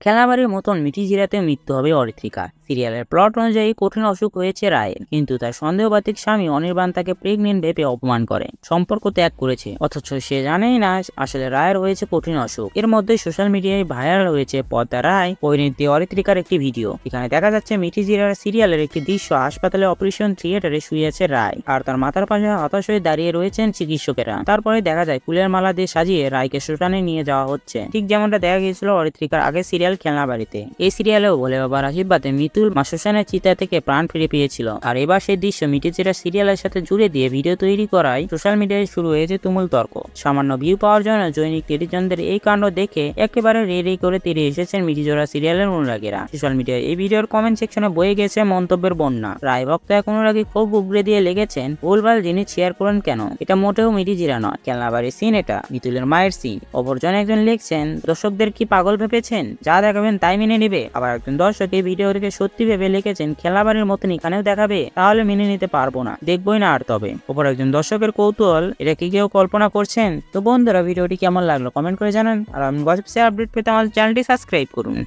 খেলাবাড়ির মতন মিঠিঝিরাতে মৃত্যু হবে অরিত্রিকার। সিরিয়ালের প্লট অনুযায়ী কঠিন অসুখ হয়েছে রায়ের, কিন্তু তার সন্দেহবাতিক স্বামী অনির্বাণ তাকে প্রেগনেন্ট ভেবে অপমান করে, সম্পর্ক ত্যাগ করেছে, অথচ সে জানেই না আসলে রায়ের হয়েছে কঠিন অসুখ। এর মধ্যে সোশ্যাল মিডিয়ায় ভাইরাল হয়েছে পদ্মা রায় পরিণীতি অরিত্রিকার একটি ভিডিও। এখানে দেখা যাচ্ছে মিঠিঝিরার সিরিয়ালের একটি দৃশ্য। হাসপাতালে অপারেশন থিয়েটারে শুয়ে আছে রায়, আর তার মাথার পাশে হতাশ হয়ে দাঁড়িয়ে রয়েছেন চিকিৎসকেরা। তারপরে দেখা যায় ফুলের মালা দিয়ে সাজিয়ে রায়কে শ্মশানে নিয়ে যাওয়া হচ্ছে, ঠিক যেমনটা দেখা গিয়েছিল অরিত্রিকার আগের সিরিয়াল খেলনাবাড়িতে। এই সিরিয়ালেও ভোলে বাবার আশীর্বাদে মিতুল মা শ্মশানের চিতা থেকে প্রাণ ফিরে পেয়েছিল, আর এবার সেই দৃশ্য মিঠিঝিরা সিরিয়ালের সাথে জুড়ে দিয়ে ভিডিও তৈরি করায় সোশ্যাল মিডিয়ায় শুরু হয়েছে তুমুল তর্ক। সামান্য ভিউ পাওয়ার জন্য জৈনিক টেলিজনদের এই কাণ্ড দেখে একেবারে রেডি করে তীরে এসেছেন মিঠিঝিরা সিরিয়ালের অনুরাগীরা। সোশ্যাল মিডিয়ায় এই ভিডিওর কমেন্ট সেকশনে বয়ে গেছে মন্তব্যের বন্যা। রায় ভক্ত এক অনুরাগী খুব উগড়ে দিয়ে লেগেছেন, ভুলভাল জিনিস শেয়ার করেন কেন, এটা মোটেও মিঠিঝিরা নয়, খেলনাবাড়ির সিন এটা, মিতুলের মায়ের সিন। অপরজন একজন লিখছেন, দর্শকদের কি পাগল ভেবেছেন, যা দেখাবেন তাই মেনে নেবে। আবার একজন দর্শক এই ভিডিও থেকে সত্যি ভেবে লিখেছেন, খেলাবাড়ির মতন এখানেও দেখাবে, তাহলে মেনে নিতে পারবো না, দেখবোই না আর। তবে অপর একজন দর্শকের কৌতূহল, এটা কি কেউ কল্পনা করছেন? তো বন্ধুরা, ভিডিওটি কেমন লাগলো কমেন্ট করে জানান, আর আমি গসিপ আপডেট পেতে আমাদের চ্যানেলটি সাবস্ক্রাইব করুন।